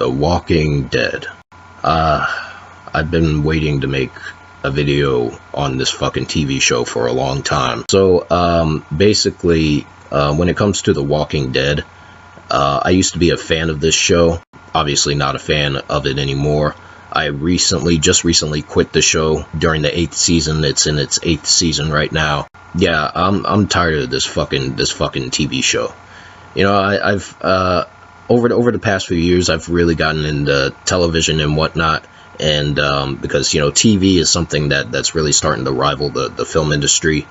The Walking Dead. I've been waiting to make a video on this fucking TV show for a long time. So, basically, when it comes to The Walking Dead, I used to be a fan of this show. Obviously not a fan of it anymore. I just recently quit the show during the 8th season. It's in its 8th season right now. Yeah, I'm tired of this fucking TV show. You know, I've over the past few years, I've really gotten into television and whatnot, and because, you know, TV is something that's really starting to rival the film industry,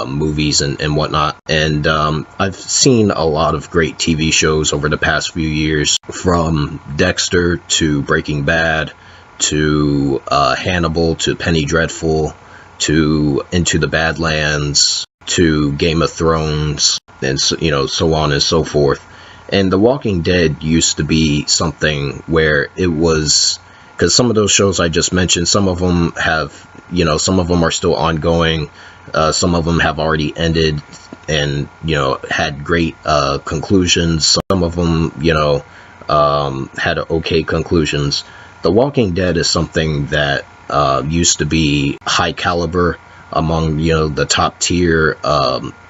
movies and whatnot. And I've seen a lot of great TV shows over the past few years, from Dexter to Breaking Bad to Hannibal to Penny Dreadful to Into the Badlands to Game of Thrones, and so, you know, so on and so forth. And The Walking Dead used to be something where it was, because some of those shows I just mentioned, some of them have, you know, some of them are still ongoing, some of them have already ended and, you know, had great conclusions. Some of them, you know, had okay conclusions. The Walking Dead is something that used to be high caliber among, you know, the top tier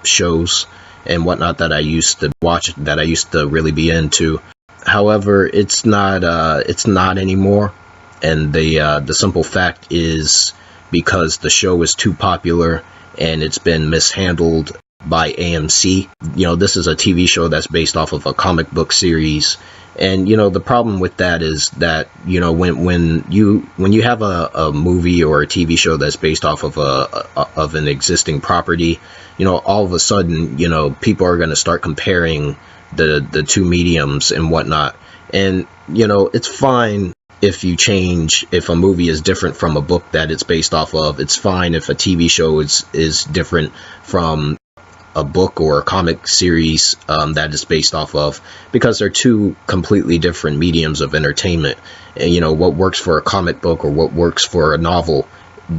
shows and whatnot that I used to watch, that I used to really be into. However, it's not anymore, and the simple fact is because the show is too popular and it's been mishandled by AMC. You know, this is a TV show that's based off of a comic book series. And, you know, the problem with that is that, you know, when you have a movie or a TV show that's based off of an existing property, you know, all of a sudden, you know, people are going to start comparing the two mediums and whatnot. And, you know, it's fine if a movie is different from a book that it's based off of. It's fine if a TV show is different from a book or a comic series that is based off of, because they're two completely different mediums of entertainment. And, you know, what works for a comic book or what works for a novel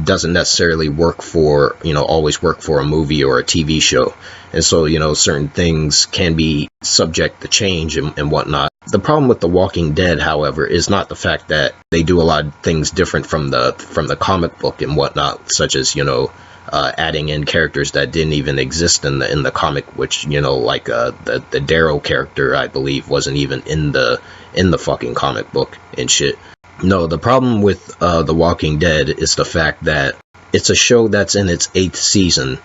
doesn't necessarily always work for a movie or a TV show. And so, you know, certain things can be subject to change and whatnot. The problem with The Walking Dead, however, is not the fact that they do a lot of things different from the comic book and whatnot, such as, you know, adding in characters that didn't even exist in the comic, which, you know, like the Daryl character, I believe, wasn't even in the fucking comic book and shit. No, the problem with The Walking Dead is the fact that it's a show that's in its 8th season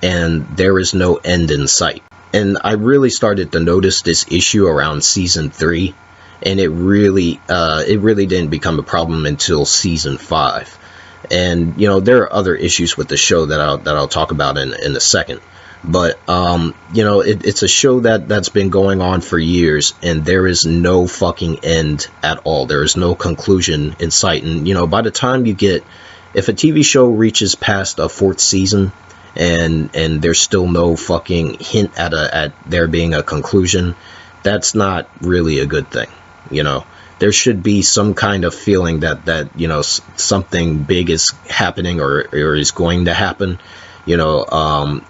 and there is no end in sight. And I really started to notice this issue around season 3, and it really didn't become a problem until season 5. And, you know, there are other issues with the show that I'll talk about in a second. But, you know, it's a show that's been going on for years, and there is no fucking end at all. There is no conclusion in sight. And, you know, by the time if a TV show reaches past a 4th season and there's still no fucking hint at there being a conclusion, that's not really a good thing, you know. There should be some kind of feeling that you know, something big is happening or is going to happen, you know.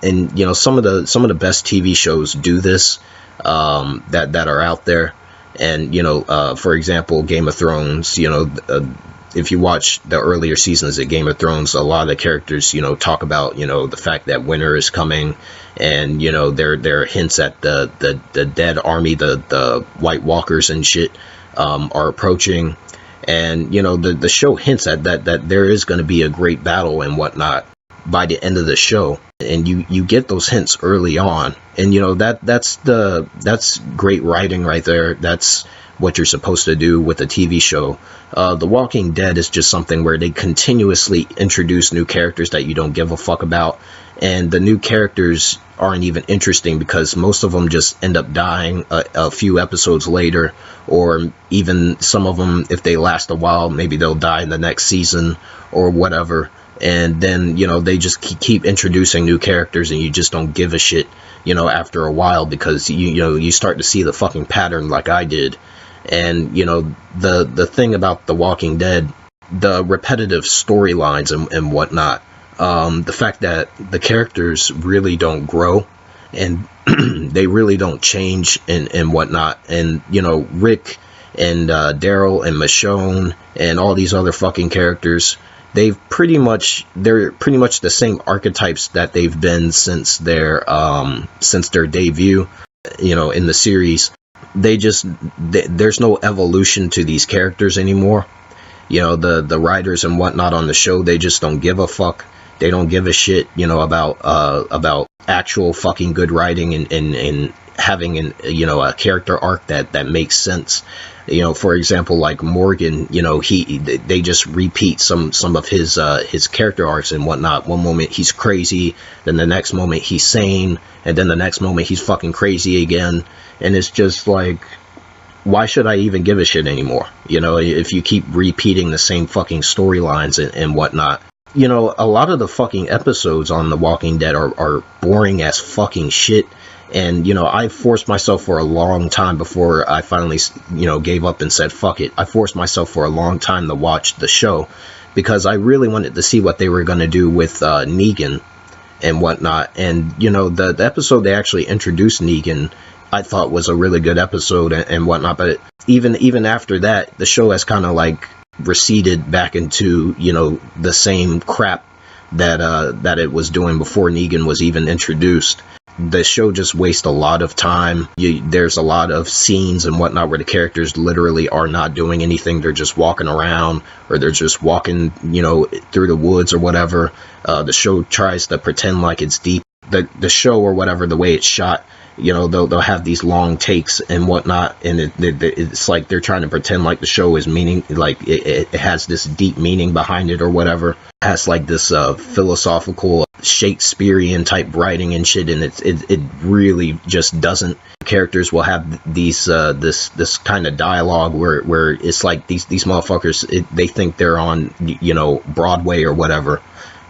And, you know, some of the best TV shows do this, that are out there. And, you know, for example, Game of Thrones. You know, if you watch the earlier seasons of Game of Thrones, a lot of the characters, you know, talk about, you know, the fact that winter is coming, and, you know, there are hints at the dead army, the White Walkers and shit, are approaching. And, you know, the show hints at that there is going to be a great battle and whatnot by the end of the show, and you get those hints early on. And, you know, that's great writing right there. That's what you're supposed to do with a TV show. The Walking Dead is just something where they continuously introduce new characters that you don't give a fuck about, and the new characters aren't even interesting because most of them just end up dying a few episodes later, or even some of them, if they last a while, maybe they'll die in the next season or whatever. And then, you know, they just keep introducing new characters, and you just don't give a shit, you know, after a while, because you start to see the fucking pattern like I did. And, you know, the thing about The Walking Dead, the repetitive storylines and whatnot, the fact that the characters really don't grow, and they really don't change and whatnot. And, you know, Rick and Daryl and Michonne and all these other fucking characters, they're pretty much the same archetypes that they've been since their debut, in the series. There's no evolution to these characters anymore. The writers and whatnot on the show, they just don't give a fuck. They don't give a shit, about actual fucking good writing and having a character arc that makes sense. For example, like Morgan, they just repeat some of his character arcs and whatnot. One moment he's crazy, then the next moment he's sane, and then the next moment he's fucking crazy again. And it's just like, why should I even give a shit anymore? If you keep repeating the same fucking storylines and whatnot. A lot of the fucking episodes on The Walking Dead are boring as fucking shit. And, I forced myself for a long time before I finally, gave up and said, fuck it. I forced myself for a long time to watch the show because I really wanted to see what they were going to do with Negan and whatnot. And, the episode they actually introduced Negan, I thought was a really good episode and whatnot. But even after that, the show has kind of like receded back into, the same crap that it was doing before Negan was even introduced. The show just wastes a lot of time. There's a lot of scenes and whatnot where the characters literally are not doing anything. They're just walking around, or they're just walking, through the woods or whatever. The show tries to pretend like it's deep. The show or whatever, the way it's shot, they'll have these long takes and whatnot, and it's like they're trying to pretend like the show is meaning, like it has this deep meaning behind it or whatever. It has like this philosophical Shakespearean type writing and shit, and it really just doesn't. Characters will have these this kind of dialogue where it's like these motherfuckers, they think they're on Broadway or whatever.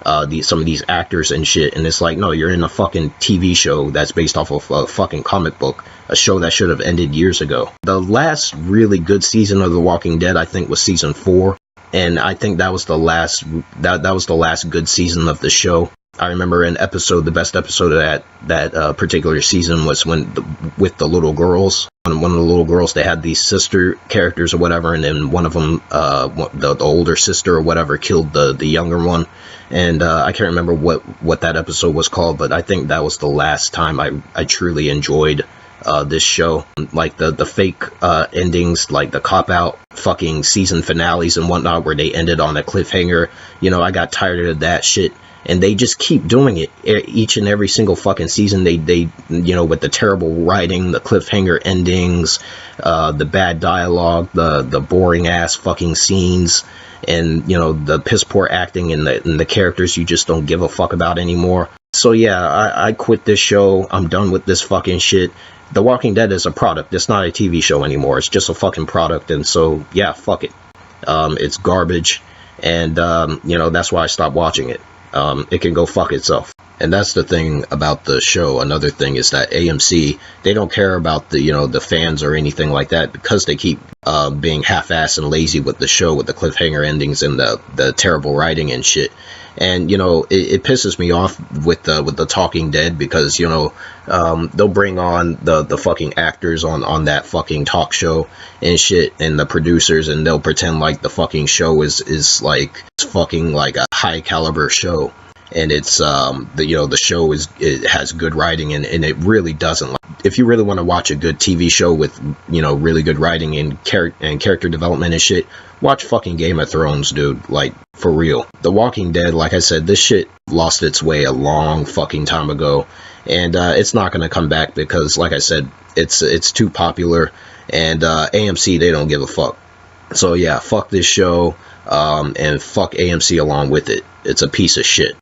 Some of these actors and shit, and it's like, no, you're in a fucking TV show that's based off of a fucking comic book, a show that should have ended years ago. The last really good season of The Walking Dead, I think, was season 4, and I think that was the last good season of the show. I remember the best episode of that particular season was with the little girls. One of the little girls, they had these sister characters or whatever, and then one of them, the older sister or whatever, killed the younger one. And I can't remember what that episode was called, but I think that was the last time I truly enjoyed this show. Like the fake endings, like the cop-out fucking season finales and whatnot, where they ended on a cliffhanger. I got tired of that shit. And they just keep doing it each and every single fucking season. They with the terrible writing, the cliffhanger endings, the bad dialogue, the boring ass fucking scenes, and the piss poor acting and the characters you just don't give a fuck about anymore. So yeah, I quit this show. I'm done with this fucking shit. The Walking Dead is a product. It's not a TV show anymore. It's just a fucking product. And so yeah, fuck it. It's garbage, and that's why I stopped watching it. It can go fuck itself. And that's the thing about the show. Another thing is that AMC, they don't care about the fans or anything like that, because they keep being half-assed and lazy with the show, with the cliffhanger endings and the terrible writing and shit. And it pisses me off with the Talking Dead, because they'll bring on the fucking actors on that fucking talk show and shit, and the producers, and they'll pretend like the fucking show is like fucking like a high caliber show, and it's the show it has good writing, and it really doesn't. If you really want to watch a good TV show with really good writing and character development and shit, watch fucking Game of Thrones, dude. Like, for real. The Walking Dead, like I said, this shit lost its way a long fucking time ago, and it's not gonna come back, because like I said, it's too popular, and AMC, they don't give a fuck. So yeah, fuck this show, and fuck AMC along with it. It's a piece of shit.